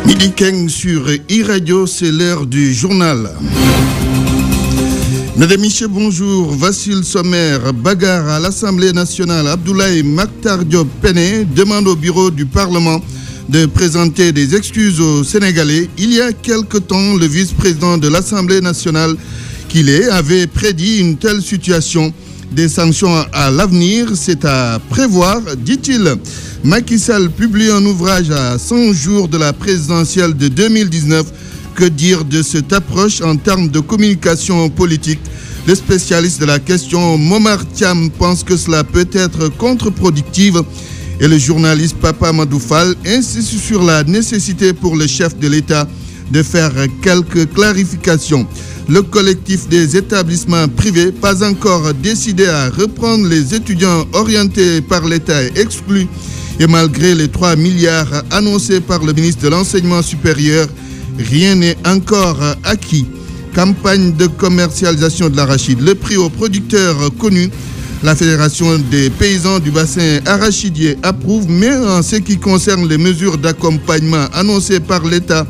Midi Keng sur e-Radio, c'est l'heure du journal. Mesdames et messieurs, bonjour. Voici le sommaire. Bagarre à l'Assemblée nationale. Abdoulaye Makhtar Diop Péné demande au bureau du Parlement de présenter des excuses aux Sénégalais. Il y a quelque temps, le vice-président de l'Assemblée nationale qu'il est avait prédit une telle situation. Des sanctions à l'avenir, c'est à prévoir, dit-il. Macky Sall publie un ouvrage à 100 jours de la présidentielle de 2019. Que dire de cette approche en termes de communication politique? Le spécialiste de la question, Momar Thiam, pense que cela peut être contre-productif. Et le journaliste Papa Madoufal insiste sur la nécessité pour le chef de l'État de faire quelques clarifications. Le collectif des établissements privés, pas encore décidé à reprendre les étudiants orientés par l'État, est exclu. Et malgré les 3 milliards annoncés par le ministre de l'Enseignement supérieur, rien n'est encore acquis. Campagne de commercialisation de l'arachide. Le prix aux producteurs connus. La Fédération des paysans du bassin arachidier approuve, mais en ce qui concerne les mesures d'accompagnement annoncées par l'État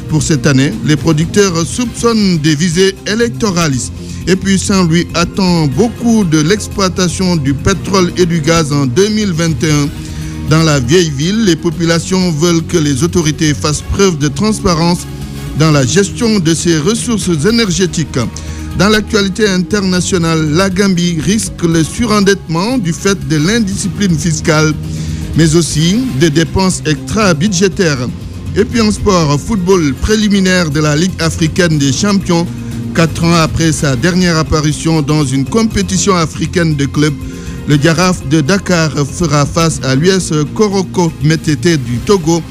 pour cette année, les producteurs soupçonnent des visées électoralistes. Et puis Saint-Louis attend beaucoup de l'exploitation du pétrole et du gaz en 2021. Dans la vieille ville, les populations veulent que les autorités fassent preuve de transparence dans la gestion de ces ressources énergétiques. Dans l'actualité internationale, la Gambie risque le surendettement du fait de l'indiscipline fiscale, mais aussi des dépenses extra-budgétaires. Et puis en sport, football préliminaire de la Ligue africaine des champions, 4 ans après sa dernière apparition dans une compétition africaine de clubs. Le Giraffe de Dakar fera face à l'US Koroko Métété du Togo.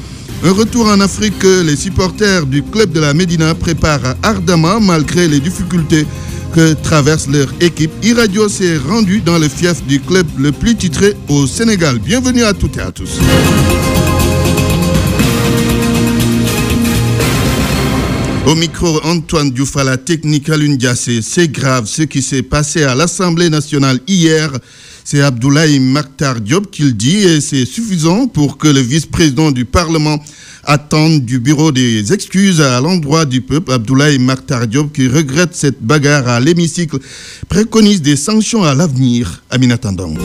Un retour en Afrique que les supporters du club de la Médina préparent ardemment malgré les difficultés que traverse leur équipe. e-Radio s'est rendu dans le fief du club le plus titré au Sénégal. Bienvenue à toutes et à tous. Au micro, Antoine Diouf, à la technique Alun Diassé. C'est grave ce qui s'est passé à l'Assemblée nationale hier. C'est Abdoulaye Makhtar Diop qui le dit et c'est suffisant pour que le vice-président du Parlement attende du bureau des excuses à l'endroit du peuple. Abdoulaye Makhtar Diop, qui regrette cette bagarre à l'hémicycle, préconise des sanctions à l'avenir. Aminata Ndong.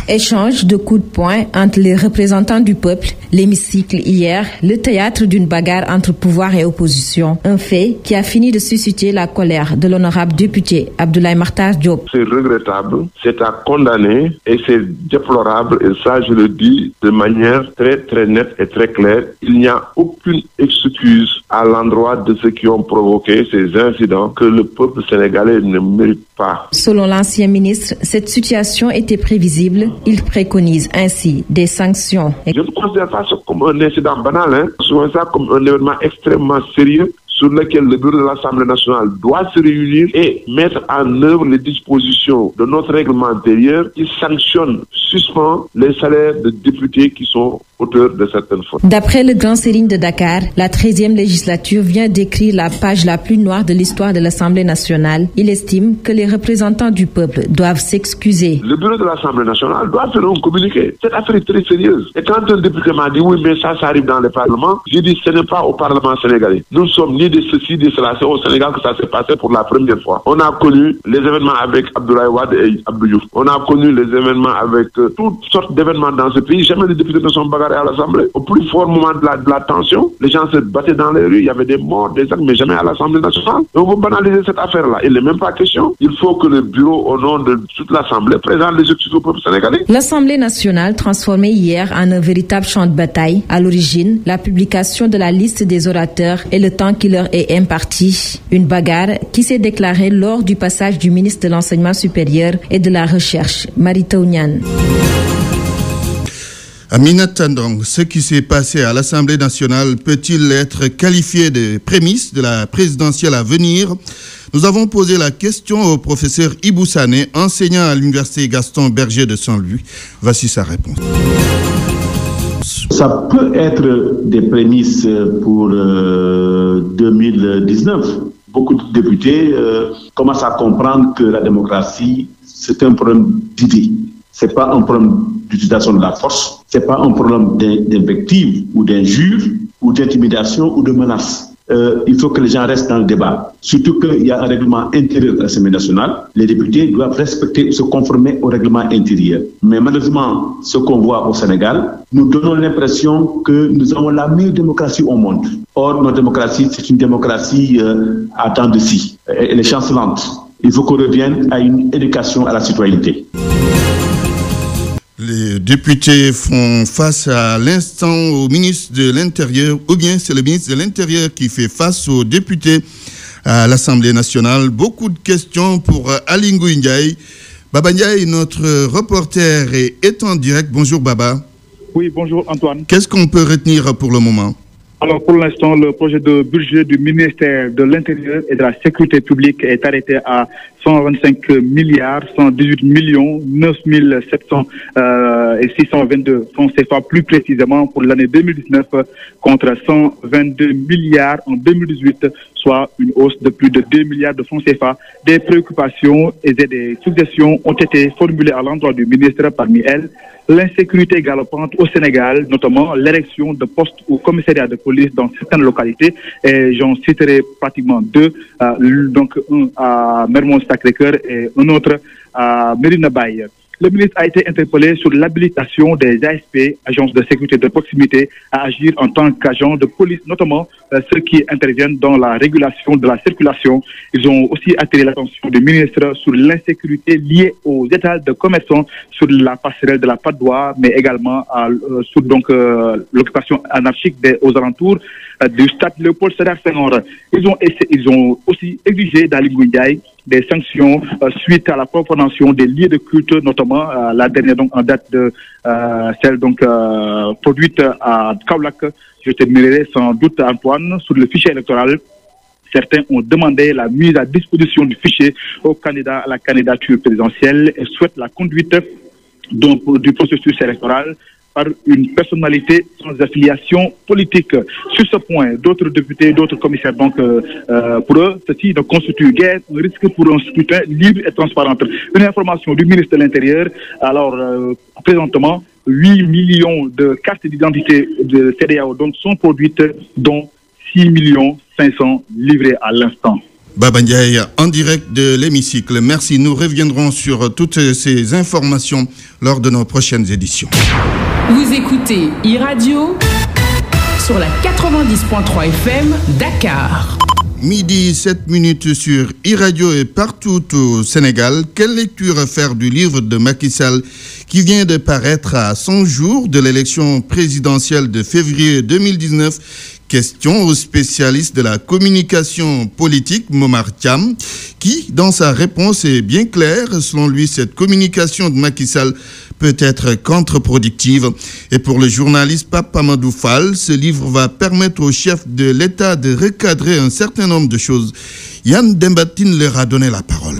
Échange de coups de poing entre les représentants du peuple, l'hémicycle hier, le théâtre d'une bagarre entre pouvoir et opposition. Un fait qui a fini de susciter la colère de l'honorable député Abdoulaye Makhtar Diop. C'est regrettable, c'est à condamner et c'est déplorable, et ça je le dis de manière très très nette et très claire. Il n'y a aucune excuse à l'endroit de ceux qui ont provoqué ces incidents que le peuple sénégalais ne mérite pas. Selon l'ancien ministre, cette situation était prévisible. Il préconise ainsi des sanctions. Je ne considère pas ça comme un incident banal, Je vois ça comme un événement extrêmement sérieux sur lequel le bureau de l'Assemblée nationale doit se réunir et mettre en œuvre les dispositions de notre règlement intérieur qui sanctionne, suspend les salaires de députés qui sont auteurs de certaines fautes. D'après le Grand Serigne de Dakar, la 13e législature vient d'écrire la page la plus noire de l'histoire de l'Assemblée nationale. Il estime que les représentants du peuple doivent s'excuser. Le bureau de l'Assemblée nationale doit faire un communiqué. Cette affaire est très sérieuse. Et quand un député m'a dit oui, mais ça arrive dans le Parlement, j'ai dit ce n'est pas au Parlement sénégalais. Nous sommes ni de ceci, ni de cela. C'est au Sénégal que ça s'est passé pour la première fois. On a connu les événements avec Abdoulaye Wade et Abdou Diouf. On a connu les événements avec toutes sortes d'événements dans ce pays. Jamais les députés ne sont bagarrés à l'Assemblée. Au plus fort moment de la tension, les gens se battaient dans les rues. Il y avait des morts, des actes, mais jamais à l'Assemblée nationale. Et on veut banaliser cette affaire-là. Il n'est même pas question. Il faut que le bureau, au nom de toute l'Assemblée, présente les excuses au peuple sénégalais. L'Assemblée nationale, transformée hier en un véritable champ de bataille, à l'origine, la publication de la liste des orateurs et le temps qui leur est imparti. Une bagarre qui s'est déclarée lors du passage du ministre de l'Enseignement supérieur et de la Recherche, Mary Teuw Niane. Aminata Ndong, ce qui s'est passé à l'Assemblée nationale peut-il être qualifié de prémisse de la présidentielle à venir? Nous avons posé la question au professeur Ibou Sané, enseignant à l'université Gaston Berger de Saint-Louis. Voici sa réponse. Ça peut être des prémices pour 2019. Beaucoup de députés commencent à comprendre que la démocratie, c'est un problème d'idées. C'est pas un problème d'utilisation de la force, c'est pas un problème d'invective ou d'injure, ou d'intimidation ou de menace. Il faut que les gens restent dans le débat. Surtout qu'il y a un règlement intérieur de l'Assemblée nationale. Les députés doivent respecter, se conformer au règlement intérieur. Mais malheureusement, ce qu'on voit au Sénégal, nous donnons l'impression que nous avons la meilleure démocratie au monde. Or, notre démocratie, c'est une démocratie à temps de scie. Elle est chancelante. Il faut qu'on revienne à une éducation à la citoyenneté. Les députés font face à l'instant au ministre de l'Intérieur, ou bien c'est le ministre de l'Intérieur qui fait face aux députés à l'Assemblée nationale. Beaucoup de questions pour Ali Ngouille Ndiaye. Baba Ndiaye, notre reporter, est en direct. Bonjour Baba. Oui, bonjour Antoine. Qu'est-ce qu'on peut retenir pour le moment ? Alors pour l'instant, le projet de budget du ministère de l'Intérieur et de la Sécurité publique est arrêté à 125 milliards 118 millions 9 700 et 622 francs CFA plus précisément pour l'année 2019 contre 122 milliards en 2018, soit une hausse de plus de 2 milliards de francs CFA. Des préoccupations et des suggestions ont été formulées à l'endroit du ministre, parmi elles l'insécurité galopante au Sénégal, notamment l'érection de postes au commissariat de police dans certaines localités, et j'en citerai pratiquement deux, donc un à Mermoz-Sacré-Cœur et un autre à Médina Baye. Le ministre a été interpellé sur l'habilitation des ASP, agences de sécurité de proximité, à agir en tant qu'agents de police, notamment ceux qui interviennent dans la régulation de la circulation. Ils ont aussi attiré l'attention du ministre sur l'insécurité liée aux états de commerçants sur la passerelle de la Patte d'Oie, mais également sur l'occupation anarchique aux alentours du stade Léopold Sédar Senghor. Ils ont aussi exigé d'Aly Ngouille Ndiaye des sanctions suite à la profanation des lieux de culte, notamment la dernière donc en date de celle donc produite à Kaolack. Je terminerai sans doute, Antoine, sur le fichier électoral. Certains ont demandé la mise à disposition du fichier aux candidats à la candidature présidentielle et souhaitent la conduite du processus électoral par une personnalité sans affiliation politique. Sur ce point, d'autres députés, d'autres commissaires, donc pour eux, ceci ne constitue guère un risque pour un scrutin libre et transparent. Une information du ministre de l'Intérieur, alors présentement, 8 millions de cartes d'identité de CEDEAO donc, sont produites, dont 6 500 livrées à l'instant. Baba Ndiaye, en direct de l'hémicycle. Merci. Nous reviendrons sur toutes ces informations lors de nos prochaines éditions. Vous écoutez e-radio sur la 90.3 FM Dakar. Midi 7 minutes sur e-radio et partout au Sénégal. Quelle lecture faire du livre de Macky Sall qui vient de paraître à 100 jours de l'élection présidentielle de février 2019? Question aux spécialistes de la communication politique, Momar Thiam, qui, dans sa réponse, est bien claire. Selon lui, cette communication de Macky Sall peut être contre-productive. Et pour le journaliste Pape Amadou Fall, ce livre va permettre au chef de l'État de recadrer un certain nombre de choses. Yann Dembatine leur a donné la parole.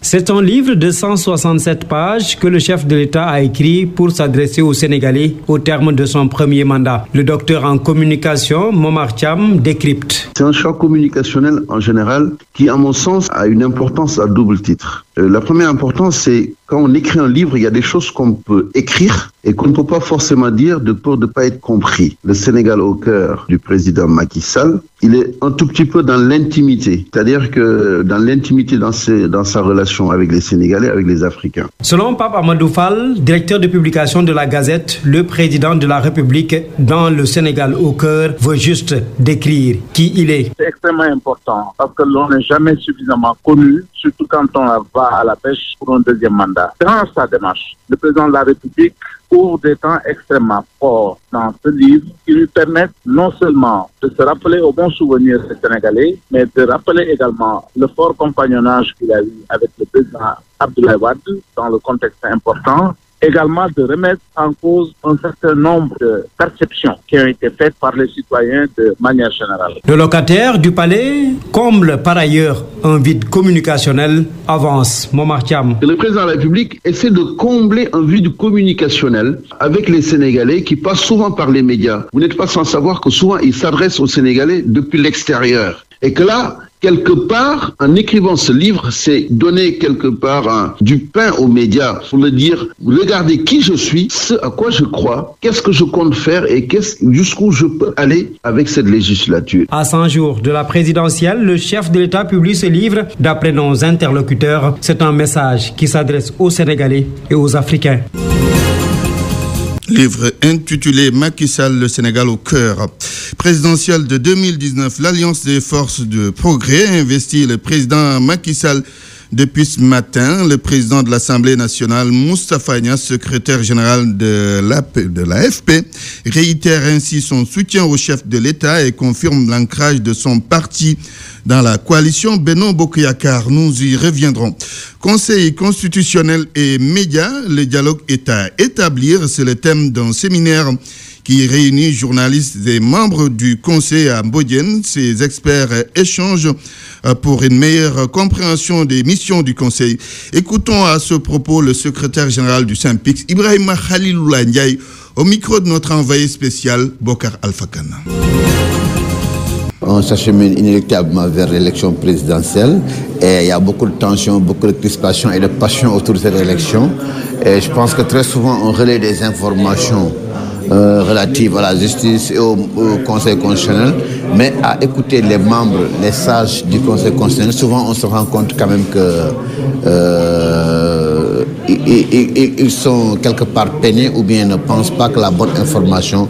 C'est un livre de 167 pages que le chef de l'État a écrit pour s'adresser aux Sénégalais au terme de son premier mandat. Le docteur en communication, Momar Thiam, décrypte. C'est un choc communicationnel en général qui, à mon sens, a une importance à double titre. La première importance, c'est quand on écrit un livre, il y a des choses qu'on peut écrire et qu'on ne peut pas forcément dire de peur de ne pas être compris. Le Sénégal au cœur du président Macky Sall, il est un tout petit peu dans l'intimité, c'est-à-dire que dans l'intimité dans sa relation avec les Sénégalais, avec les Africains. Selon Pape Amadou Fall, directeur de publication de la Gazette, le président de la République dans le Sénégal au cœur veut juste décrire qui il est. C'est extrêmement important parce que l'on n'est jamais suffisamment connu, surtout quand on va à la pêche pour un deuxième mandat. Dans sa démarche, le président de la République ouvre des temps extrêmement forts dans ce livre qui lui permettent non seulement de se rappeler au bon souvenir des Sénégalais, mais de rappeler également le fort compagnonnage qu'il a eu avec le président Abdoulaye Wade dans le contexte important, également de remettre en cause un certain nombre de perceptions qui ont été faites par les citoyens de manière générale. Le locataire du palais comble par ailleurs un vide communicationnel, avance Momar Thiam. Le président de la République essaie de combler un vide communicationnel avec les Sénégalais qui passent souvent par les médias. Vous n'êtes pas sans savoir que souvent il s'adresse aux Sénégalais depuis l'extérieur. Et que là, quelque part, en écrivant ce livre, c'est donner quelque part du pain aux médias pour le dire, regardez qui je suis, ce à quoi je crois, qu'est-ce que je compte faire et jusqu'où je peux aller avec cette législature. À 100 jours de la présidentielle, le chef de l'État publie ce livre. D'après nos interlocuteurs, c'est un message qui s'adresse aux Sénégalais et aux Africains. Livre intitulé Macky Sall, le Sénégal au cœur. Présidentielle de 2019, l'Alliance des forces de progrès a investi le président Macky Sall. Depuis ce matin, le président de l'Assemblée nationale, Moustapha Niasse, secrétaire général de l'AFP, réitère ainsi son soutien au chef de l'État et confirme l'ancrage de son parti dans la coalition Benno Bokk Yakaar. Nous y reviendrons. Conseil constitutionnel et médias, le dialogue est à établir. C'est le thème d'un séminaire qui réunit journalistes et membres du Conseil à Mbodiène. Ces experts échangent pour une meilleure compréhension des missions du Conseil. Écoutons à ce propos le secrétaire général du SYNPICS, Ibrahima Khaliloula Ndiaye, au micro de notre envoyé spécial, Bokar Alfakana. On s'achemine inéluctablement vers l'élection présidentielle et il y a beaucoup de tensions, beaucoup de crispation et de passion autour de cette élection. Et je pense que très souvent on relaie des informations relatives à la justice et au Conseil constitutionnel, mais à écouter les membres, les sages du Conseil constitutionnel, souvent on se rend compte quand même que ils sont quelque part peinés ou bien ne pensent pas que la bonne information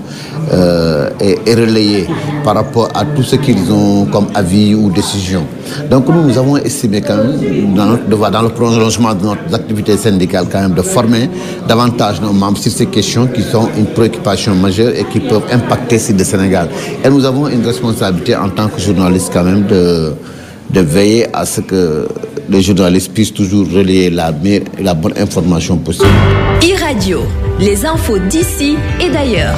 est relayée par rapport à tout ce qu'ils ont comme avis ou décision. Donc nous avons estimé quand même, dans notre devoir, dans le prolongement de notre activité syndicale, quand même de former davantage nos membres sur ces questions qui sont une préoccupation majeure et qui peuvent impacter le Sénégal. Et nous avons une responsabilité en tant que journalistes quand même de veiller à ce que les journalistes puissent toujours relayer la bonne information possible. E-Radio, les infos d'ici et d'ailleurs.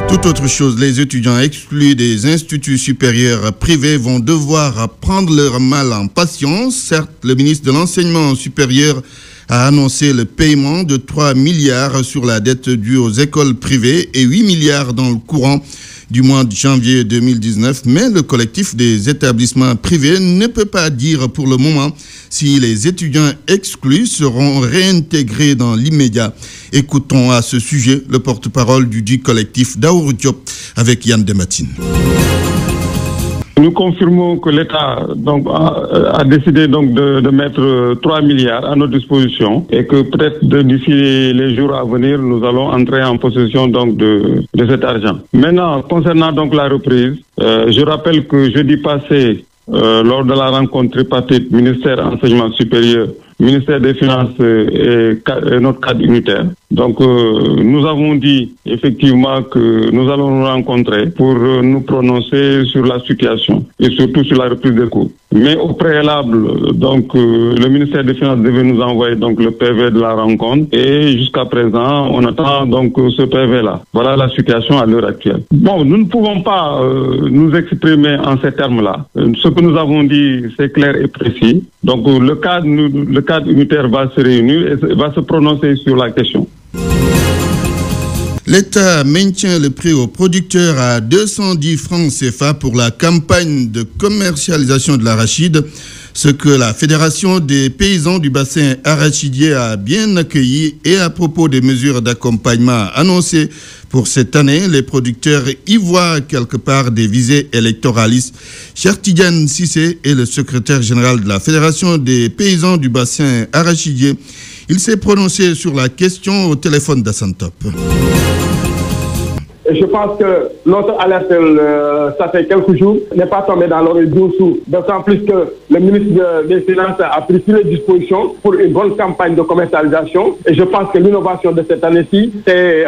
Tout autre chose, les étudiants exclus des instituts supérieurs privés vont devoir prendre leur mal en patience. Certes, le ministre de l'Enseignement supérieur a annoncé le paiement de 3 milliards sur la dette due aux écoles privées et 8 milliards dans le courant du mois de janvier 2019, mais le collectif des établissements privés ne peut pas dire pour le moment si les étudiants exclus seront réintégrés dans l'immédiat. Écoutons à ce sujet le porte-parole du dit collectif, Daour Diop, avec Yann Dematine. Nous confirmons que l'État a décidé de mettre 3 milliards à notre disposition et que peut-être d'ici les jours à venir, nous allons entrer en possession de cet argent. Maintenant, concernant la reprise, je rappelle que jeudi passé, lors de la rencontre tripartite ministère enseignement supérieur, ministère des Finances et notre cadre unitaire. Donc, nous avons dit effectivement que nous allons nous rencontrer pour nous prononcer sur la situation et surtout sur la reprise des cours. Mais au préalable, le ministère des Finances devait nous envoyer le PV de la rencontre et jusqu'à présent, on attend ce PV-là. Voilà la situation à l'heure actuelle. Bon, nous ne pouvons pas nous exprimer en ces termes-là. Ce que nous avons dit, c'est clair et précis. Donc, le cadre unitaire va se réunir et va se prononcer sur la question. L'État maintient le prix aux producteurs à 210 francs CFA pour la campagne de commercialisation de l'arachide, ce que la Fédération des paysans du bassin arachidier a bien accueilli. Et à propos des mesures d'accompagnement annoncées pour cette année, les producteurs y voient quelque part des visées électoralistes. Cheikh Tidiane Cissé est le secrétaire général de la Fédération des paysans du bassin arachidier. Il s'est prononcé sur la question au téléphone d'Assantop. Et je pense que notre alerte, ça fait quelques jours, n'est pas tombé dans l'oreille d'un sourd. D'autant plus que le ministre des Finances a pris toutes les dispositions pour une bonne campagne de commercialisation. Et je pense que l'innovation de cette année-ci, c'est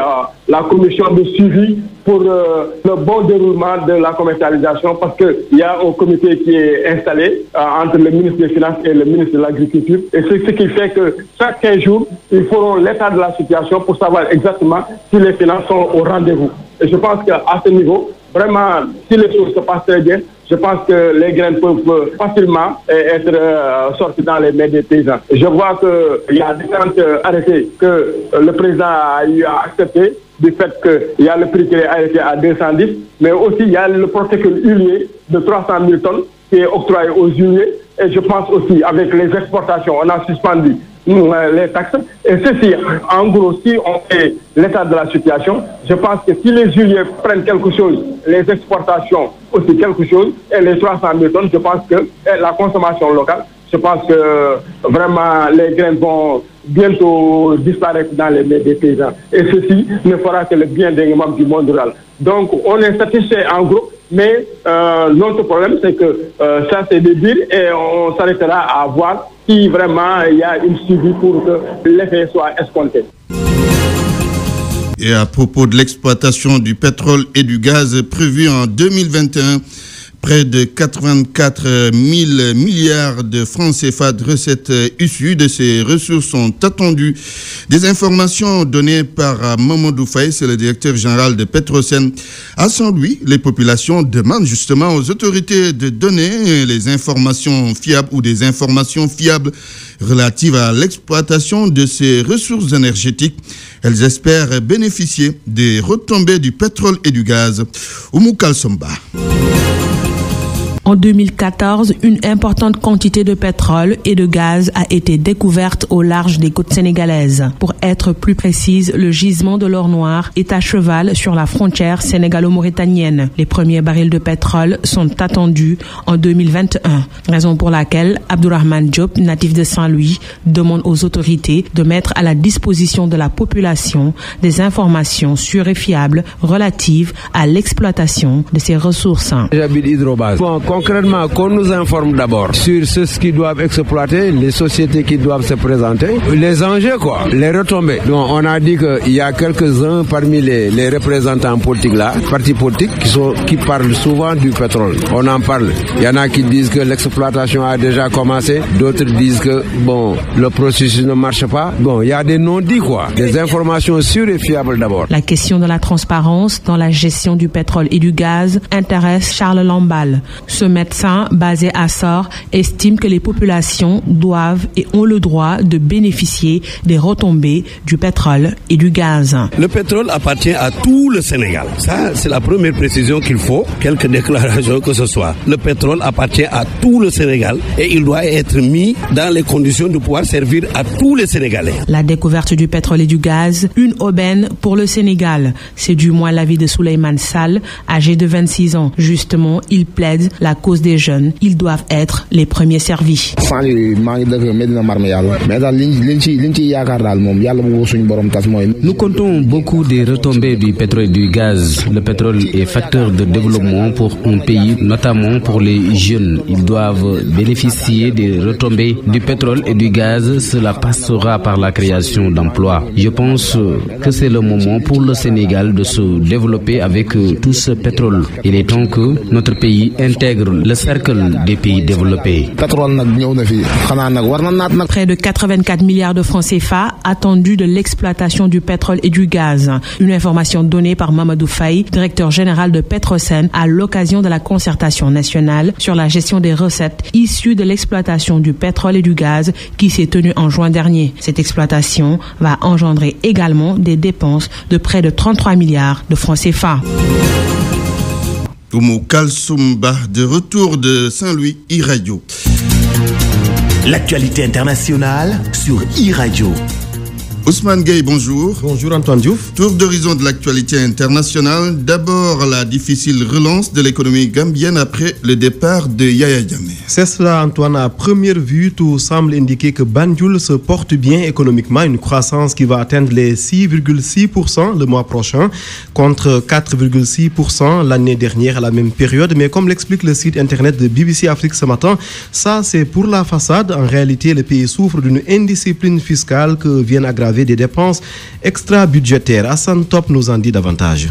la commission de suivi pour le bon déroulement de la commercialisation, parce qu'il y a un comité qui est installé entre le ministre des Finances et le ministre de l'Agriculture. Et c'est ce qui fait que chaque 15 jours, ils feront l'état de la situation pour savoir exactement si les finances sont au rendez-vous. Et je pense qu'à ce niveau, vraiment, si les choses se passent très bien, je pense que les graines peuvent facilement être sorties dans les mains des paysans. Je vois qu'il y a différents arrêtés que le président a eu à accepter, du fait qu'il y a le prix qui est arrêté à 210, mais aussi il y a le protocole huilier de 300 000 tonnes qui est octroyé aux huiliers. Et je pense aussi, avec les exportations, on a suspendu les taxes. Et ceci, en gros, si on fait l'état de la situation, je pense que si les huiliers prennent quelque chose, les exportations aussi quelque chose, et les 300 000 tonnes, je pense que la consommation locale, je pense que vraiment les graines vont bientôt disparaître dans les mains des paysans. Et ceci ne fera que le bien des membres du monde rural. Donc on est satisfait en gros, mais notre problème c'est que ça c'est de dire et on s'arrêtera à voir si vraiment il y a une suivi pour que l'effet soit escompté. Et à propos de l'exploitation du pétrole et du gaz prévu en 2021, près de 84 000 milliards de francs CFA de recettes issues de ces ressources sont attendues. Des informations données par Mamadou Faye, c'est le directeur général de Petrosen. À Saint-Louis, les populations demandent justement aux autorités de donner les informations fiables ou des informations fiables relatives à l'exploitation de ces ressources énergétiques. Elles espèrent bénéficier des retombées du pétrole et du gaz. Oumou Kalsomba. En 2014, une importante quantité de pétrole et de gaz a été découverte au large des côtes sénégalaises. Pour être plus précise, le gisement de l'or noir est à cheval sur la frontière sénégalo-mauritanienne. Les premiers barils de pétrole sont attendus en 2021, raison pour laquelle Abdourahmane Diop, natif de Saint-Louis, demande aux autorités de mettre à la disposition de la population des informations sûres et fiables relatives à l'exploitation de ces ressources. J'habite Hydrobase. Concrètement, qu'on nous informe d'abord sur ceux qui doivent exploiter, les sociétés qui doivent se présenter, les enjeux quoi, les retombées. Donc on a dit qu'il y a quelques-uns parmi les représentants politiques là, partis politiques qui parlent souvent du pétrole. On en parle. Il y en a qui disent que l'exploitation a déjà commencé, d'autres disent que bon, le processus ne marche pas. Bon, il y a des non-dits quoi, des informations sûres et fiables d'abord. La question de la transparence dans la gestion du pétrole et du gaz intéresse Charles Lamballe. Ce médecin, basé à Sort, estime que les populations doivent et ont le droit de bénéficier des retombées du pétrole et du gaz. Le pétrole appartient à tout le Sénégal. Ça, c'est la première précision qu'il faut, quelque déclaration que ce soit. Le pétrole appartient à tout le Sénégal et il doit être mis dans les conditions de pouvoir servir à tous les Sénégalais. La découverte du pétrole et du gaz, une aubaine pour le Sénégal. C'est du moins l'avis de Souleymane Sall, âgé de 26 ans. Justement, il plaide la cause des jeunes. Ils doivent être les premiers servis. Nous comptons beaucoup des retombées du pétrole et du gaz. Le pétrole est facteur de développement pour un pays, notamment pour les jeunes. Ils doivent bénéficier des retombées du pétrole et du gaz. Cela passera par la création d'emplois. Je pense que c'est le moment pour le Sénégal de se développer avec tout ce pétrole. Il est temps que notre pays intègre le cercle des pays développés. Près de 84 milliards de francs CFA attendus de l'exploitation du pétrole et du gaz. Une information donnée par Mamadou Faye, directeur général de Petrosen, à l'occasion de la concertation nationale sur la gestion des recettes issues de l'exploitation du pétrole et du gaz qui s'est tenue en juin dernier. Cette exploitation va engendrer également des dépenses de près de 33 milliards de francs CFA. Oumou Kalsomba, de retour de Saint-Louis, e-Radio. L'actualité internationale sur e-Radio. Ousmane Gueye, bonjour. Bonjour Antoine Diouf. Tour d'horizon de l'actualité internationale. D'abord, la difficile relance de l'économie gambienne après le départ de Yaya Jammeh. C'est cela Antoine, à première vue, tout semble indiquer que Banjul se porte bien économiquement, une croissance qui va atteindre les 6,6% le mois prochain, contre 4,6% l'année dernière à la même période. Mais comme l'explique le site internet de BBC Afrique ce matin, ça c'est pour la façade. En réalité, le pays souffre d'une indiscipline fiscale que viennent aggraver des dépenses extra-budgétaires. Hassan Top nous en dit davantage.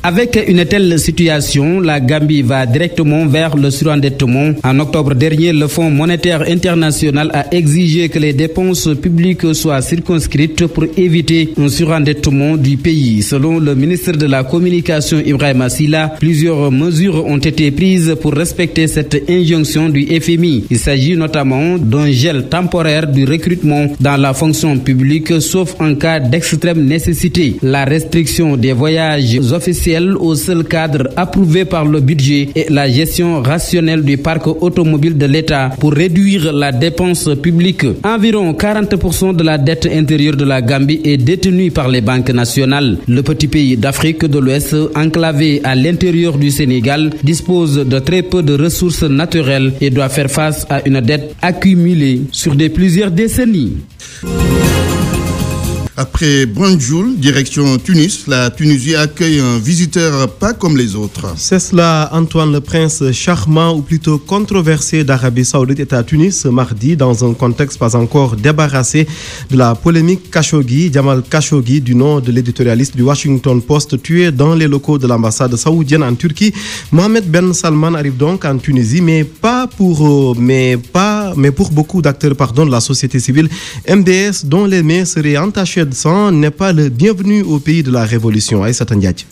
Avec une telle situation, la Gambie va directement vers le surendettement. En octobre dernier, le Fonds monétaire international a exigé que les dépenses publiques soient circonscrites pour éviter un surendettement du pays. Selon le ministre de la Communication Ibrahima Silla, plusieurs mesures ont été prises pour respecter cette injonction du FMI. Il s'agit notamment d'un gel temporaire du recrutement dans la fonction publique, sauf en cas d'extrême nécessité. La restriction des voyages officiels essentielle au seul cadre approuvé par le budget et la gestion rationnelle du parc automobile de l'État pour réduire la dépense publique. Environ 40% de la dette intérieure de la Gambie est détenue par les banques nationales. Le petit pays d'Afrique de l'Ouest, enclavé à l'intérieur du Sénégal, dispose de très peu de ressources naturelles et doit faire face à une dette accumulée sur plusieurs décennies. Après Banjul, direction Tunis, la Tunisie accueille un visiteur pas comme les autres. C'est cela, Antoine, le prince charmant ou plutôt controversé d'Arabie Saoudite est à Tunis ce mardi dans un contexte pas encore débarrassé de la polémique Khashoggi, Jamal Khashoggi, du nom de l'éditorialiste du Washington Post, tué dans les locaux de l'ambassade saoudienne en Turquie. Mohamed Ben Salman arrive donc en Tunisie, mais pour beaucoup d'acteurs de la société civile. MDS, dont les mains seraient entachées de sang, n'est pas le bienvenu au pays de la révolution. Aïssata Ndiaye.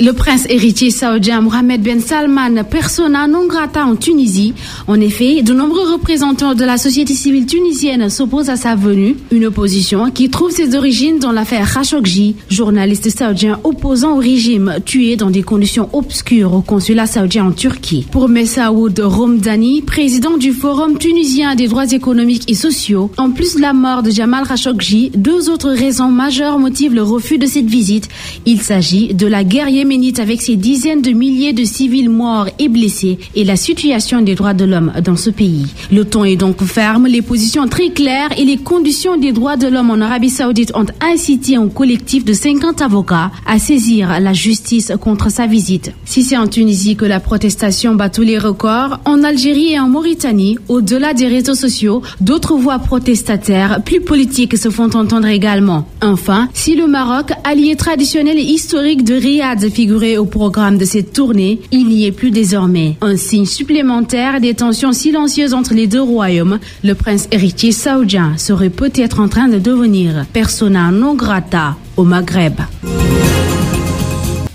Le prince héritier saoudien Mohamed Ben Salman, persona non grata en Tunisie. En effet, de nombreux représentants de la société civile tunisienne s'opposent à sa venue, une opposition qui trouve ses origines dans l'affaire Khashoggi, journaliste saoudien opposant au régime, tué dans des conditions obscures au consulat saoudien en Turquie. Pour Messaoud Romdani, président du Forum tunisien des droits économiques et sociaux, en plus de la mort de Jamal Khashoggi, deux autres raisons majeures motivent le refus de cette visite. Il s'agit de la guerre yéménite avec ses dizaines de milliers de civils morts et blessés et la situation des droits de l'homme dans ce pays. Le ton est donc ferme, les positions très claires et les conditions des droits de l'homme en Arabie Saoudite ont incité un collectif de 50 avocats à saisir la justice contre sa visite. Si c'est en Tunisie que la protestation bat tous les records, en Algérie et en Mauritanie, au-delà des réseaux sociaux, d'autres voix protestataires plus politiques se font entendre également. Enfin, si le Maroc, allié traditionnel et historique de Riyad, figuré au programme de cette tournée, il n'y est plus désormais. Un signe supplémentaire des tensions silencieuses entre les deux royaumes, le prince héritier saoudien serait peut-être en train de devenir persona non grata au Maghreb.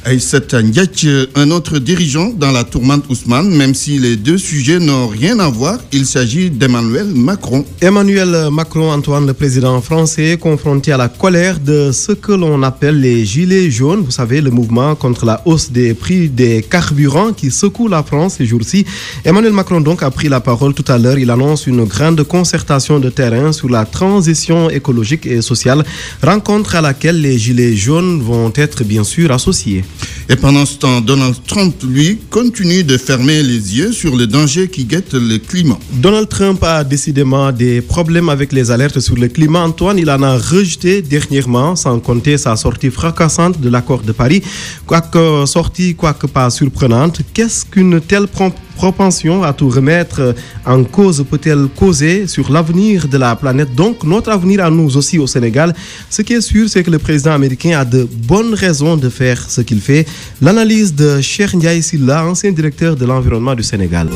Aïssata Ndiaye, un autre dirigeant dans la tourmente Ousmane, même si les deux sujets n'ont rien à voir, il s'agit d'Emmanuel Macron. Emmanuel Macron, Antoine, le président français, confronté à la colère de ce que l'on appelle les gilets jaunes. Vous savez, le mouvement contre la hausse des prix des carburants qui secoue la France ces jours-ci. Emmanuel Macron donc a pris la parole tout à l'heure. Il annonce une grande concertation de terrain sur la transition écologique et sociale, rencontre à laquelle les gilets jaunes vont être bien sûr associés. Et pendant ce temps, Donald Trump, lui, continue de fermer les yeux sur le danger qui guette le climat. Donald Trump a décidément des problèmes avec les alertes sur le climat. Antoine, il en a rejeté dernièrement, sans compter sa sortie fracassante de l'accord de Paris. Quoique pas surprenante, qu'est-ce qu'une telle propension à tout remettre en cause peut-elle causer sur l'avenir de la planète, donc notre avenir à nous aussi au Sénégal? Ce qui est sûr, c'est que le président américain a de bonnes raisons de faire ce qu'il fait. L'analyse de Cheikh Ndiaye Silla, ancien directeur de l'environnement du Sénégal.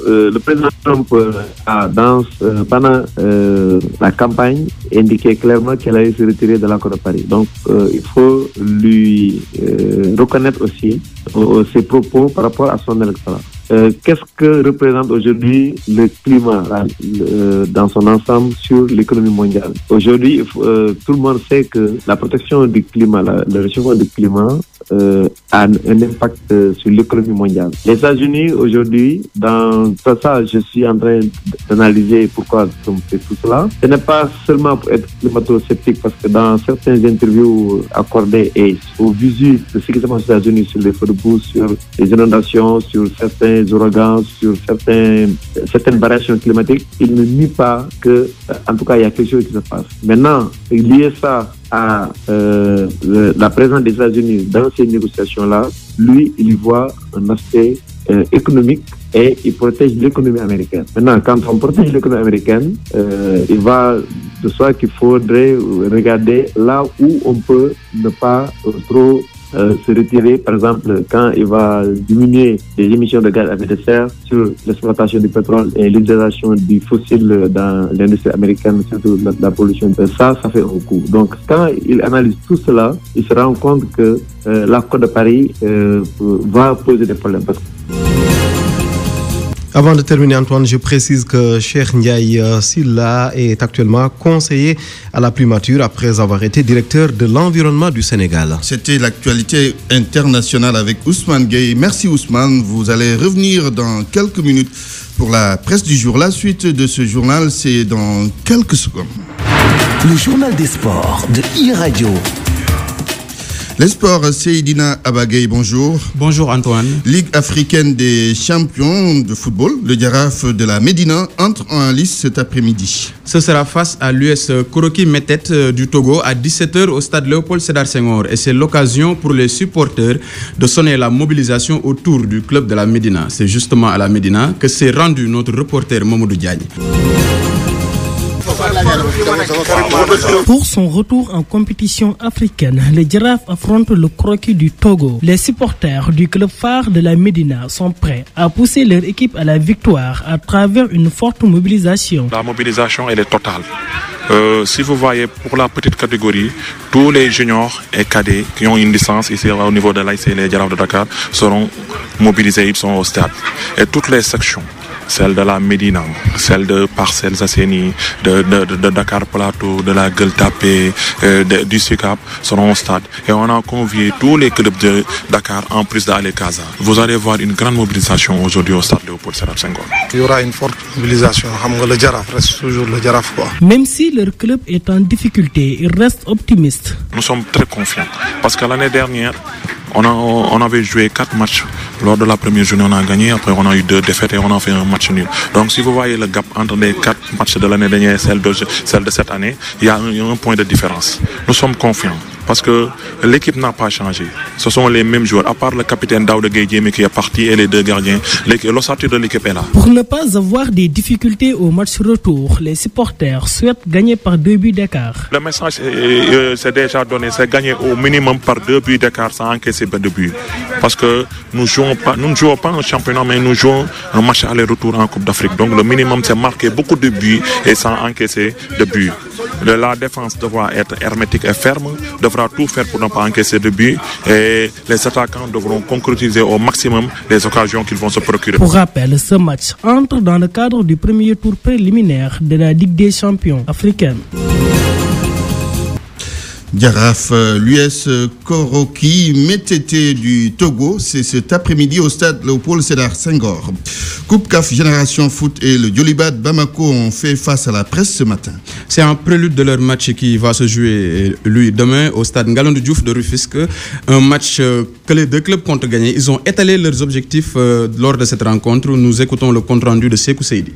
Le président Trump a, pendant la campagne, indiqué clairement qu'elle allait se retirer de l'accord de Paris. Donc, il faut lui reconnaître aussi ses propos par rapport à son électorat. Qu'est-ce que représente aujourd'hui le climat dans son ensemble sur l'économie mondiale? Aujourd'hui, tout le monde sait que la protection du climat, le réchauffement du climat a un impact sur l'économie mondiale. Les États-Unis aujourd'hui, dans tout ça, je suis en train d'analyser pourquoi on fait tout cela. Ce n'est pas seulement pour être climato-sceptique, parce que dans certaines interviews accordées et au visu de ce qui se passe aux États-Unis sur les feux de boue, sur les inondations, sur certains ouragans, sur certaines variations climatiques, il ne nie pas que, en tout cas, il y a quelque chose qui se passe. Maintenant, lier ça à la présence des États-Unis dans ces négociations-là, lui, il y voit un aspect économique et il protège l'économie américaine. Maintenant, quand on protège l'économie américaine, il va de soi qu'il faudrait regarder là où on peut ne pas trop se retirer, par exemple, quand il va diminuer les émissions de gaz à effet de serre sur l'exploitation du pétrole et l'utilisation du fossile dans l'industrie américaine, surtout la pollution. Ça fait un coût. Donc, quand il analyse tout cela, il se rend compte que l'accord de Paris va poser des problèmes. Avant de terminer, Antoine, je précise que Cheikh Ndiaye Sylla est actuellement conseiller à la primature après avoir été directeur de l'environnement du Sénégal. C'était l'actualité internationale avec Ousmane Gueye. Merci Ousmane, vous allez revenir dans quelques minutes pour la presse du jour. La suite de ce journal, c'est dans quelques secondes. Le journal des sports de e-Radio. Les sports, Seydina Abagay, bonjour. Bonjour Antoine. Ligue africaine des champions de football, le Jaraaf de la Médina entre en lice cet après-midi. Ce sera face à l'US Koroki Metet du Togo à 17h au stade Léopold Sédar Senghor. Et c'est l'occasion pour les supporters de sonner la mobilisation autour du club de la Médina. C'est justement à la Médina que s'est rendu notre reporter Mamoudou Diagne. Pour son retour en compétition africaine, les Jaraaf affrontent le Koroki du Togo. Les supporters du club phare de la Médina sont prêts à pousser leur équipe à la victoire à travers une forte mobilisation. La mobilisation, elle est totale. Si vous voyez pour la petite catégorie, tous les juniors et cadets qui ont une licence ici au niveau de l'AIC et les Jaraaf de Dakar seront mobilisés, ils sont au stade. Et toutes les sections, celle de la Médina, celle de Parcelles Assainies, de Dakar Plateau, de la Gueule Tapée, du SICAP seront au stade. Et on a convié tous les clubs de Dakar en plus d'Ali Casa. Vous allez voir une grande mobilisation aujourd'hui au stade Léopold Sédar Senghor. Il y aura une forte mobilisation. Le Jaraaf reste toujours le Jaraaf, quoi. Même si leur club est en difficulté, ils restent optimistes. Nous sommes très confiants parce que l'année dernière, on avait joué 4 matchs. Lors de la première journée, on a gagné. Après, on a eu 2 défaites et on a fait un match nul. Donc, si vous voyez le gap entre les 4 matchs de l'année dernière et celle de cette année, il y a un point de différence. Nous sommes confiants parce que l'équipe n'a pas changé. Ce sont les mêmes joueurs, à part le capitaine Daouda Gueye qui est parti et les 2 gardiens. L'ossature de l'équipe est là. Pour ne pas avoir des difficultés au match retour, les supporters souhaitent gagner par 2 buts d'écart. Le message c'est déjà donné, c'est gagner au minimum par 2 buts d'écart sans encaisser de buts. Parce que nous ne jouons pas un championnat, mais nous jouons un match aller-retour en Coupe d'Afrique. Donc le minimum, c'est marquer beaucoup de buts et sans encaisser de buts. La défense devra être hermétique et ferme, devra tout faire pour ne pas encaisser de buts et les attaquants devront concrétiser au maximum les occasions qu'ils vont se procurer. Pour rappel, ce match entre dans le cadre du premier tour préliminaire de la Ligue des champions africaine. Jaraaf, l'US Koroki Metet du Togo, c'est cet après-midi au stade Léopold Sédar Senghor. Coupe CAF Génération Foot et le Djoliba de Bamako ont fait face à la presse ce matin. C'est un prélude de leur match qui va se jouer demain au stade Ngalandou Diouf de Rufisque. Un match que les 2 clubs comptent gagner. Ils ont étalé leurs objectifs lors de cette rencontre. Nous écoutons le compte-rendu de Sekou Seydi.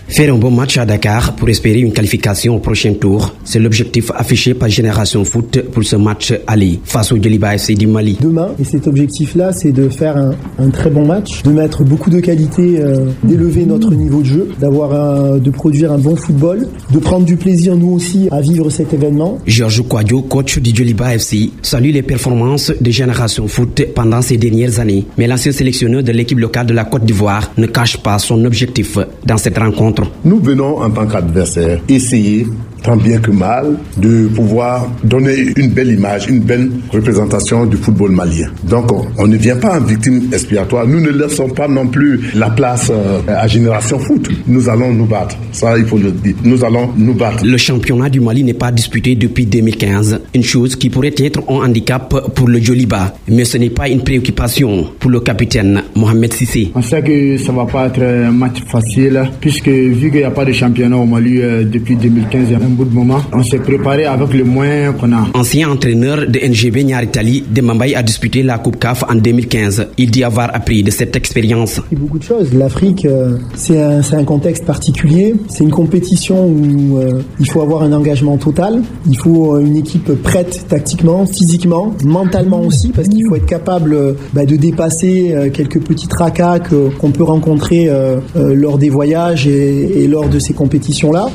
Faire un bon match à Dakar pour espérer une qualification au prochain tour, c'est l'objectif affiché par Génération Foot pour ce match aller face au Djoliba FC du Mali. Demain, et cet objectif-là, c'est de faire un très bon match, de mettre beaucoup de qualité, d'élever notre niveau de jeu, de produire un bon football, de prendre du plaisir nous aussi à vivre cet événement. Georges Kouadio, coach du Djoliba FC, salue les performances de Génération Foot pendant ces dernières années. Mais l'ancien sélectionneur de l'équipe locale de la Côte d'Ivoire ne cache pas son objectif dans cette rencontre. Nous venons en tant qu'adversaires essayer, tant bien que mal, de pouvoir donner une belle image, une belle représentation du football malien. Donc on ne vient pas en victime expiatoire. Nous ne laissons pas non plus la place à Génération Foot. Nous allons nous battre. Ça, il faut le dire. Nous allons nous battre. Le championnat du Mali n'est pas disputé depuis 2015. Une chose qui pourrait être un handicap pour le Djoliba. Mais ce n'est pas une préoccupation pour le capitaine Mohamed Sissé. On sait que ça ne va pas être un match facile, puisque vu qu'il n'y a pas de championnat au Mali depuis 2015, bout de moment, on s'est préparé avec les moyens qu'on a. Ancien entraîneur de NGB Niaritali, Demambaye a disputé la Coupe CAF en 2015. Il dit avoir appris de cette expérience. Beaucoup de choses. L'Afrique, c'est un contexte particulier. C'est une compétition où il faut avoir un engagement total. Il faut une équipe prête tactiquement, physiquement, mentalement aussi, parce qu'il faut être capable de dépasser quelques petits tracas qu'on peut rencontrer lors des voyages et lors de ces compétitions-là.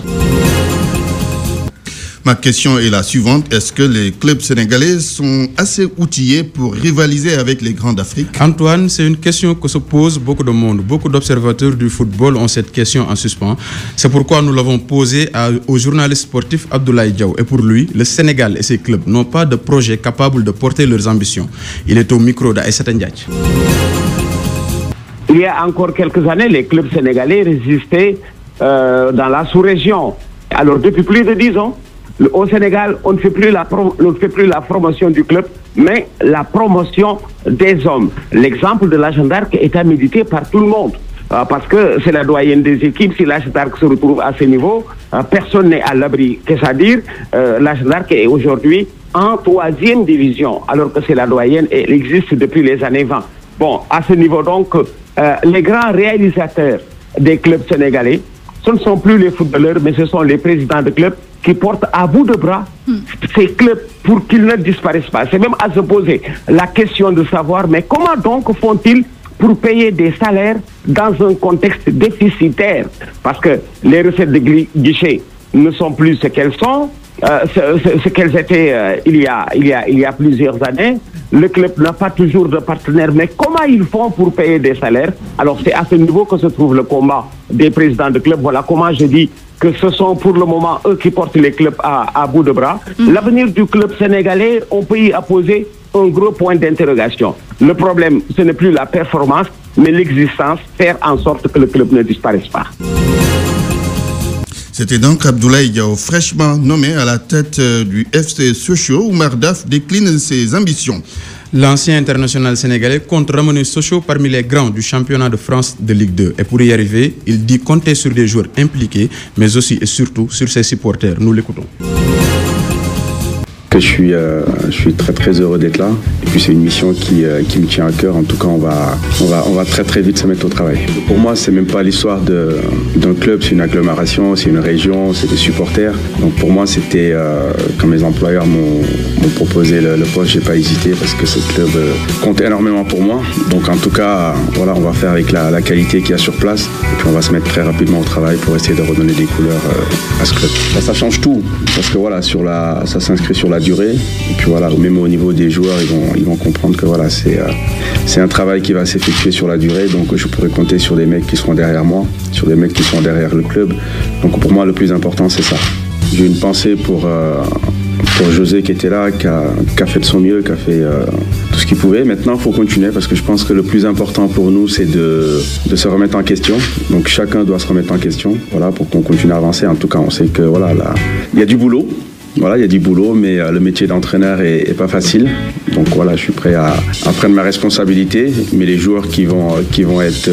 Ma question est la suivante. Est-ce que les clubs sénégalais sont assez outillés pour rivaliser avec les grands d'Afrique? Antoine, c'est une question que se pose beaucoup de monde. Beaucoup d'observateurs du football ont cette question en suspens. C'est pourquoi nous l'avons posée au journaliste sportif Abdoulaye Diaw. Et pour lui, le Sénégal et ses clubs n'ont pas de projet capable de porter leurs ambitions. Il est au micro d'Aïssata Ndiaye. Il y a encore quelques années, les clubs sénégalais résistaient dans la sous-région. Alors, depuis plus de 10 ans, au Sénégal, on ne fait plus la promotion du club, mais la promotion des hommes. L'exemple de la Jeanne d'Arc est à méditer par tout le monde. Parce que c'est la doyenne des équipes. Si la Jeanne d'Arc se retrouve à ce niveau, personne n'est à l'abri. Qu'est-ce à dire? La Jeanne d'Arc est aujourd'hui en 3e division, alors que c'est la doyenne et elle existe depuis les années 20. Bon, à ce niveau donc, les grands réalisateurs des clubs sénégalais, ce ne sont plus les footballeurs, mais ce sont les présidents de clubs qui portent à bout de bras ces clubs pour qu'ils ne disparaissent pas. C'est même à se poser la question de savoir, mais comment donc font-ils pour payer des salaires dans un contexte déficitaire? Parce que les recettes de guichet ne sont plus ce qu'elles sont, ce qu'elles étaient il y a plusieurs années. Le club n'a pas toujours de partenaires, mais comment ils font pour payer des salaires? Alors c'est à ce niveau que se trouve le combat des présidents de clubs. Voilà comment je dis que ce sont pour le moment eux qui portent les clubs à bout de bras. L'avenir du club sénégalais, on peut y apposer un gros point d'interrogation. Le problème, ce n'est plus la performance, mais l'existence, faire en sorte que le club ne disparaisse pas. C'était donc Abdoulaye Diao, fraîchement nommé à la tête du FC Sochaux. Oumar Daf décline ses ambitions. L'ancien international sénégalais compte ramener Sochaux parmi les grands du championnat de France de Ligue 2. Et pour y arriver, il dit compter sur des joueurs impliqués, mais aussi et surtout sur ses supporters. Nous l'écoutons. Je suis très très heureux d'être là. Et puis c'est une mission qui me tient à cœur. En tout cas, on va très très vite se mettre au travail. Pour moi, c'est même pas l'histoire d'un club, c'est une agglomération, c'est une région, c'est des supporters. Donc pour moi, c'était quand mes employeurs m'ont proposé le poste, j'ai pas hésité parce que ce club compte énormément pour moi. Donc en tout cas, voilà, on va faire avec la qualité qu'il y a sur place. Et puis on va se mettre très rapidement au travail pour essayer de redonner des couleurs à ce club. Ça change tout parce que voilà, ça s'inscrit sur la durée. Et puis voilà, même au niveau des joueurs, ils vont comprendre que voilà, c'est un travail qui va s'effectuer sur la durée. Donc je pourrais compter sur des mecs qui seront derrière moi, sur des mecs qui seront derrière le club. Donc pour moi, le plus important, c'est ça. J'ai une pensée pour José qui était là, qui a fait de son mieux, qui a fait tout ce qu'il pouvait. Maintenant, il faut continuer parce que je pense que le plus important pour nous, c'est de se remettre en question. Donc chacun doit se remettre en question, voilà, pour qu'on continue à avancer. En tout cas, on sait que voilà, là, il y a du boulot. Voilà, il y a du boulot, mais le métier d'entraîneur est pas facile. Donc voilà, je suis prêt à prendre ma responsabilité, mais les joueurs qui vont être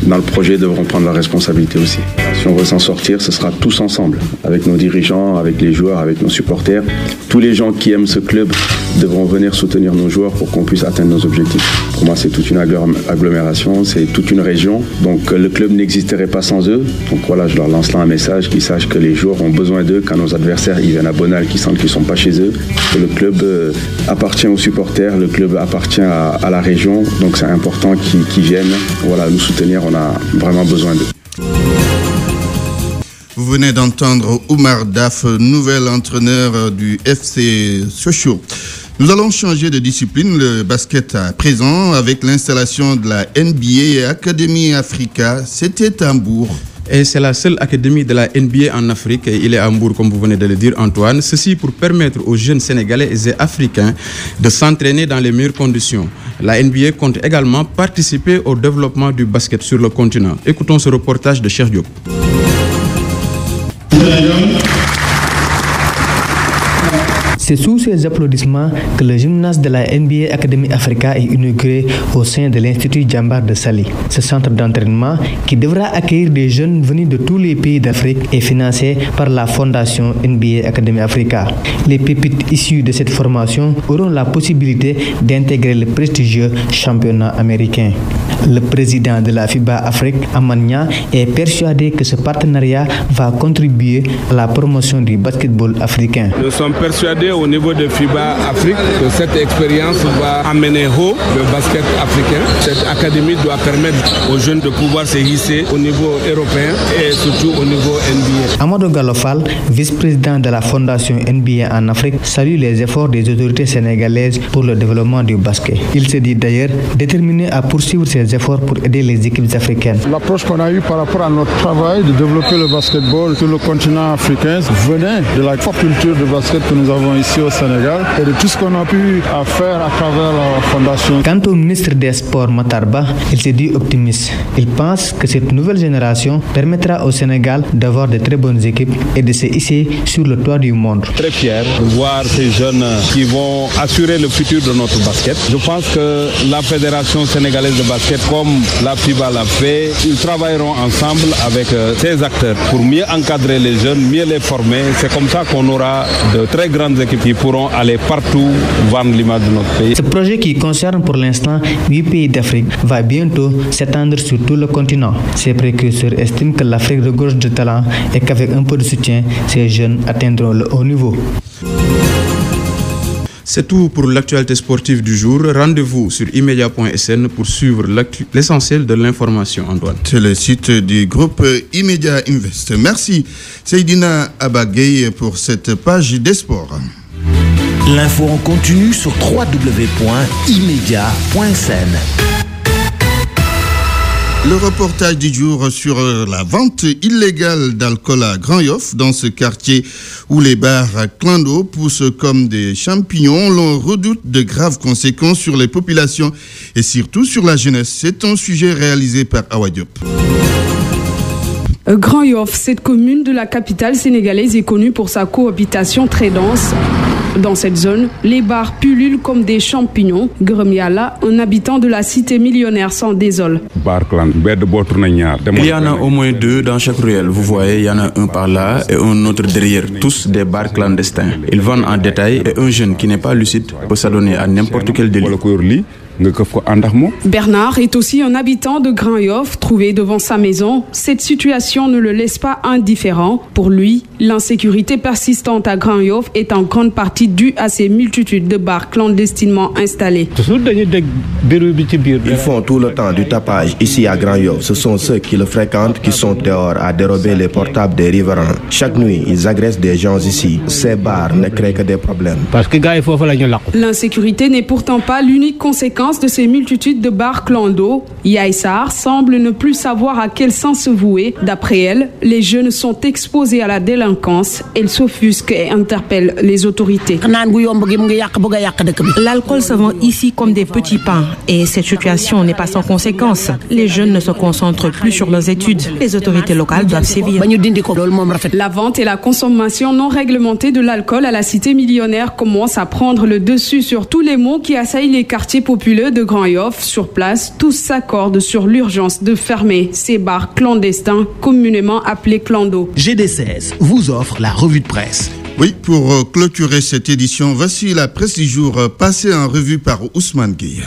dans le projet devront prendre leur responsabilité aussi. Si on veut s'en sortir, ce sera tous ensemble, avec nos dirigeants, avec les joueurs, avec nos supporters. Tous les gens qui aiment ce club devront venir soutenir nos joueurs pour qu'on puisse atteindre nos objectifs. Pour moi, c'est toute une agglomération, c'est toute une région. Donc le club n'existerait pas sans eux. Donc voilà, je leur lance là un message, qu'ils sachent que les joueurs ont besoin d'eux quand nos adversaires ils viennent à Bonal, qui sentent qu'ils ne sont pas chez eux. Que le club appartient aux supporters, le club appartient à la région, donc c'est important qu'ils viennent nous soutenir, on a vraiment besoin d'eux. Vous venez d'entendre Oumar Daf, nouvel entraîneur du FC Sochaux. Nous allons changer de discipline, le basket à présent, avec l'installation de la NBA et Academy Africa. C'était à Hambourg. Et c'est la seule académie de la NBA en Afrique. Et il est à Hambourg, comme vous venez de le dire, Antoine. Ceci pour permettre aux jeunes Sénégalais et Africains de s'entraîner dans les meilleures conditions. La NBA compte également participer au développement du basket sur le continent. Écoutons ce reportage de Cheikh Diop. C'est sous ces applaudissements que le gymnase de la NBA Academy Africa est inauguré au sein de l'Institut Djambar de Sali. Ce centre d'entraînement, qui devra accueillir des jeunes venus de tous les pays d'Afrique, est financé par la fondation NBA Academy Africa. Les pépites issues de cette formation auront la possibilité d'intégrer le prestigieux championnat américain. Le président de la FIBA Afrique, Amania, est persuadé que ce partenariat va contribuer à la promotion du basketball africain. Nous sommes persuadés au niveau de FIBA Afrique que cette expérience va amener haut le basket africain. Cette académie doit permettre aux jeunes de pouvoir se hisser au niveau européen et surtout au niveau NBA. Amadou Galofal, vice-président de la fondation NBA en Afrique, salue les efforts des autorités sénégalaises pour le développement du basket. Il se dit d'ailleurs déterminé à poursuivre ses efforts pour aider les équipes africaines. L'approche qu'on a eue par rapport à notre travail de développer le basketball sur le continent africain venait de la forte culture de basket que nous avons ici ici au Sénégal et de tout ce qu'on a pu faire à travers la fondation. Quant au ministre des Sports Matarba, il s'est dit optimiste. Il pense que cette nouvelle génération permettra au Sénégal d'avoir de très bonnes équipes et de se hisser sur le toit du monde. Très fier de voir ces jeunes qui vont assurer le futur de notre basket. Je pense que la Fédération sénégalaise de basket, comme la FIBA l'a fait, ils travailleront ensemble avec ces acteurs pour mieux encadrer les jeunes, mieux les former. C'est comme ça qu'on aura de très grandes équipes qui pourront aller partout vendre l'image de notre pays. Ce projet qui concerne pour l'instant 8 pays d'Afrique va bientôt s'étendre sur tout le continent. Ces précurseurs estiment que l'Afrique regorge de talent et qu'avec un peu de soutien, ces jeunes atteindront le haut niveau. C'est tout pour l'actualité sportive du jour. Rendez-vous sur immedia.sn pour suivre l'essentiel de l'information, Antoine. C'est le site du groupe Immedia Invest. Merci Seydina Abagay pour cette page des sports. L'info en continu sur www.immedia.sn. Le reportage du jour sur la vente illégale d'alcool à Grand Yoff. Dans ce quartier où les bars clandos poussent comme des champignons, l'on redoute de graves conséquences sur les populations et surtout sur la jeunesse. C'est un sujet réalisé par Awa Diop. Grand Yoff, cette commune de la capitale sénégalaise, est connue pour sa cohabitation très dense. Dans cette zone, les bars pullulent comme des champignons. Gërëm Yalla, un habitant de la cité millionnaire, s'en désole. Il y en a au moins 2 dans chaque ruelle. Vous voyez, il y en a un par là et un autre derrière. Tous des bars clandestins. Ils vendent en détail et un jeune qui n'est pas lucide peut s'adonner à n'importe quel délit. Bernard est aussi un habitant de Grand Yoff, trouvé devant sa maison. Cette situation ne le laisse pas indifférent. Pour lui, l'insécurité persistante à Grand Yoff est en grande partie due à ces multitudes de bars clandestinement installés. Ils font tout le temps du tapage ici à Grand Yoff. Ce sont ceux qui le fréquentent qui sont dehors à dérober les portables des riverains. Chaque nuit, ils agressent des gens ici. Ces bars ne créent que des problèmes. L'insécurité n'est pourtant pas l'unique conséquence de ces multitudes de bars clandos. Yaïsar semble ne plus savoir à quel sens se vouer. D'après elle, les jeunes sont exposés à la délinquance. Elle s'offusque et interpelle les autorités. L'alcool se vend ici comme des petits pains et cette situation n'est pas sans conséquence. Les jeunes ne se concentrent plus sur leurs études. Les autorités locales doivent sévir. La vente et la consommation non réglementée de l'alcool à la cité millionnaire commencent à prendre le dessus sur tous les maux qui assaillent les quartiers populaires de Grand Yoff. Sur place, tous s'accordent sur l'urgence de fermer ces bars clandestins communément appelés clandos. GD16 vous offre la revue de presse. Oui, pour clôturer cette édition, voici la presse du jour passée en revue par Ousmane Gueye.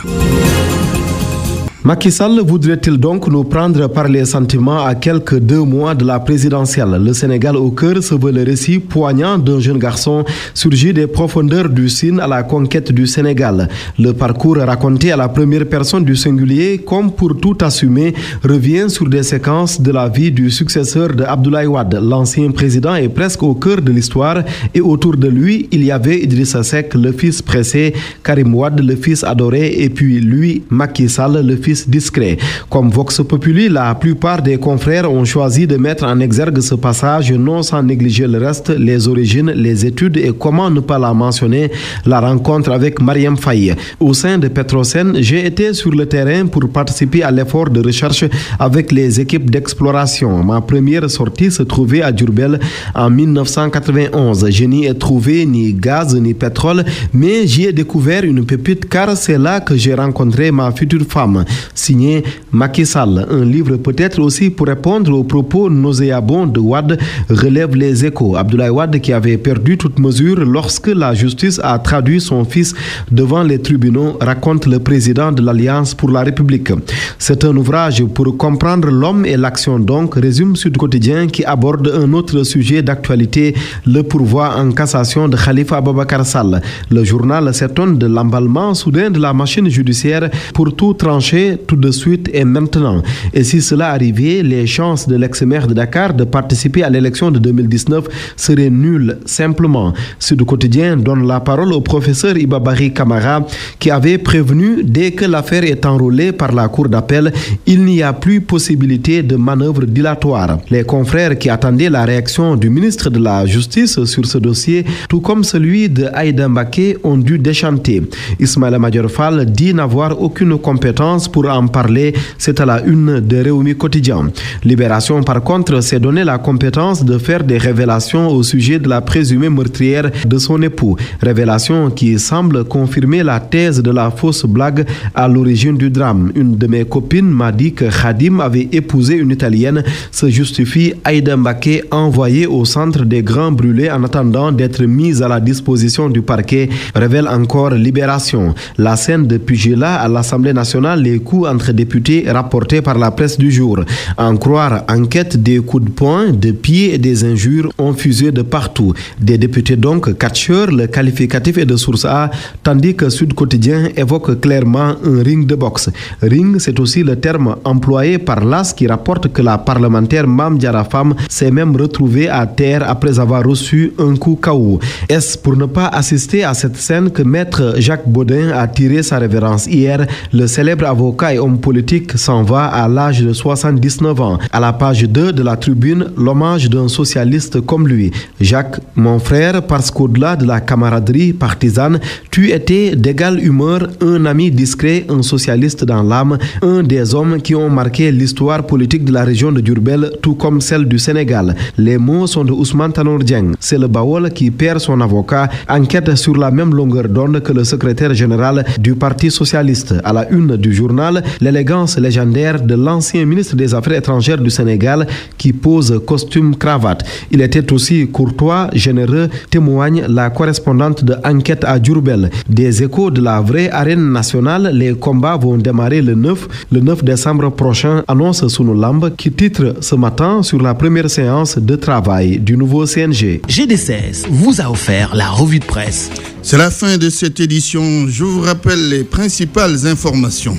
Macky Sall voudrait-il donc nous prendre par les sentiments à quelques 2 mois de la présidentielle? Le Sénégal au cœur se veut le récit poignant d'un jeune garçon surgi des profondeurs du Sine à la conquête du Sénégal. Le parcours raconté à la première personne du singulier, comme pour tout assumer, revient sur des séquences de la vie du successeur de Abdoulaye Wade. L'ancien président est presque au cœur de l'histoire et autour de lui, il y avait Idrissa Seck, le fils pressé, Karim Wade, le fils adoré, et puis lui, Macky Sall, le fils discret. Comme Vox Populi, la plupart des confrères ont choisi de mettre en exergue ce passage, non sans négliger le reste, les origines, les études et comment ne pas la mentionner, la rencontre avec Mariam Faye. Au sein de Petrosen, j'ai été sur le terrain pour participer à l'effort de recherche avec les équipes d'exploration. Ma première sortie se trouvait à Diourbel en 1991. Je n'y ai trouvé ni gaz ni pétrole, mais j'y ai découvert une pépite car c'est là que j'ai rencontré ma future femme. Signé Macky Sall. Un livre peut-être aussi pour répondre aux propos nauséabonds de Wade, relève les Échos. Abdoulaye Wade qui avait perdu toute mesure lorsque la justice a traduit son fils devant les tribunaux, raconte le président de l'Alliance pour la République. C'est un ouvrage pour comprendre l'homme et l'action donc, résume Sud Quotidien qui aborde un autre sujet d'actualité, le pourvoi en cassation de Khalifa Ababakar Sall. Le journal s'étonne de l'emballement soudain de la machine judiciaire pour tout trancher s'arrêter tout de suite et maintenant. Et si cela arrivait, les chances de l'ex-maire de Dakar de participer à l'élection de 2019 seraient nulles, simplement. Sud Quotidien donne la parole au professeur Ibabari Kamara qui avait prévenu dès que l'affaire est enrôlée par la Cour d'appel, il n'y a plus possibilité de manœuvre dilatoire. Les confrères qui attendaient la réaction du ministre de la Justice sur ce dossier, tout comme celui de Aïda Mbaké, ont dû déchanter. Ismaël Madior Fall dit n'avoir aucune compétence pour en parler. C'est à la une de Réumi Quotidien. Libération, par contre, s'est donné la compétence de faire des révélations au sujet de la présumée meurtrière de son époux. Révélation qui semble confirmer la thèse de la fausse blague à l'origine du drame. Une de mes copines m'a dit que Khadim avait épousé une Italienne. Se justifie Aïda Mbaké envoyée au centre des Grands Brûlés en attendant d'être mise à la disposition du parquet, révèle encore Libération. La scène de pugilat à l'Assemblée nationale, les coups entre députés rapportés par la presse du jour. En croire Enquête, des coups de poing, de pied et des injures ont fusé de partout. Des députés donc catcheurs, le qualificatif est de source A, tandis que Sud Quotidien évoque clairement un ring de boxe. Ring, c'est aussi le terme employé par l'AS qui rapporte que la parlementaire Mame Diarra Fam s'est même retrouvée à terre après avoir reçu un coup KO. Est-ce pour ne pas assister à cette scène que maître Jacques Baudin a tiré sa révérence hier? Le célèbre avocat et homme politique s'en va à l'âge de 79 ans. À la page 2 de la tribune, l'hommage d'un socialiste comme lui. Jacques, mon frère, parce qu'au-delà de la camaraderie partisane, tu étais d'égale humeur, un ami discret, un socialiste dans l'âme, un des hommes qui ont marqué l'histoire politique de la région de Diourbel, tout comme celle du Sénégal. Les mots sont de Ousmane Tanor Dieng. C'est le Baol qui perd son avocat. Enquête sur la même longueur d'onde que le secrétaire général du Parti socialiste. À la une du journal, l'élégance légendaire de l'ancien ministre des Affaires étrangères du Sénégal qui pose costume cravate. Il était aussi courtois, généreux, témoigne la correspondante de Enquête à Diourbel. Des échos de la vraie arène nationale, les combats vont démarrer le 9 décembre prochain, annonce Sunu Lamb qui titre ce matin sur la première séance de travail du nouveau CNG. GD16 vous a offert la revue de presse. C'est la fin de cette édition. Je vous rappelle les principales informations.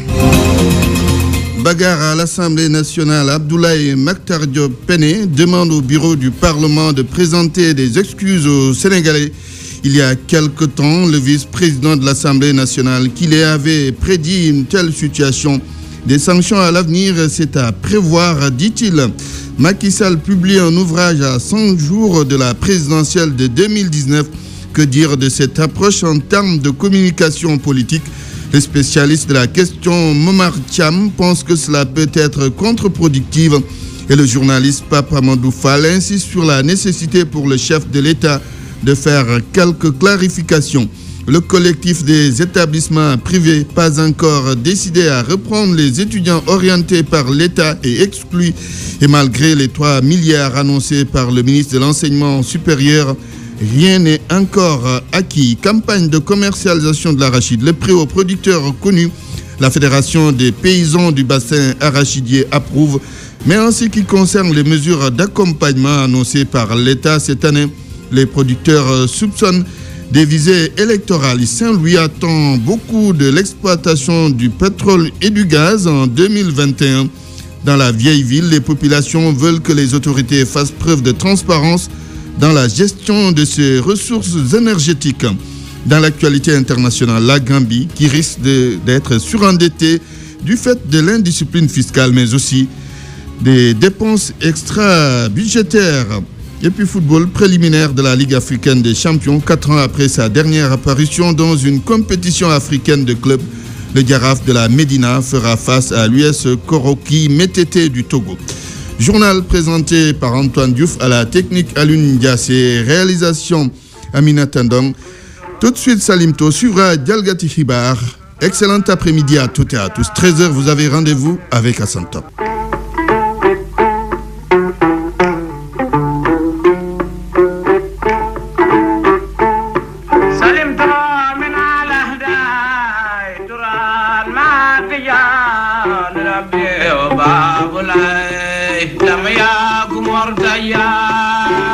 Bagarre à l'Assemblée nationale, Abdoulaye Makhtar Diop Pene demande au bureau du Parlement de présenter des excuses aux Sénégalais. Il y a quelque temps, le vice-président de l'Assemblée nationale qui les avait prédit une telle situation. Des sanctions à l'avenir, c'est à prévoir, dit-il. Macky Sall publie un ouvrage à 100 jours de la présidentielle de 2019. Que dire de cette approche en termes de communication politique? Les spécialistes de la question, Momar Thiam, pensent que cela peut être contre-productif. Et le journaliste Pape Amadou Fall insiste sur la nécessité pour le chef de l'État de faire quelques clarifications. Le collectif des établissements privés, pas encore décidé à reprendre les étudiants orientés par l'État et exclus. Et malgré les 3 milliards annoncés par le ministre de l'Enseignement supérieur, rien n'est encore acquis. Campagne de commercialisation de l'arachide. Le prix aux producteurs connus. La Fédération des paysans du bassin arachidier approuve. Mais en ce qui concerne les mesures d'accompagnement annoncées par l'État cette année, les producteurs soupçonnent des visées électorales. Saint-Louis attend beaucoup de l'exploitation du pétrole et du gaz en 2021. Dans la vieille ville, les populations veulent que les autorités fassent preuve de transparence dans la gestion de ces ressources énergétiques. Dans l'actualité internationale, la Gambie qui risque d'être surendettée du fait de l'indiscipline fiscale, mais aussi des dépenses extra-budgétaires. Et puis football préliminaire de la Ligue africaine des champions, 4 ans après sa dernière apparition dans une compétition africaine de clubs. Le Giraffe de la Médina fera face à l'US Koroki Métété du Togo. Journal présenté par Antoine Diouf, à la technique Alun Ndiassé, réalisation Amina Tandong. Tout de suite Salimto suivra Dialgati Khibar. Excellent après-midi à toutes et à tous. 13h, vous avez rendez-vous avec Hassan Top. Lam ya kumar daya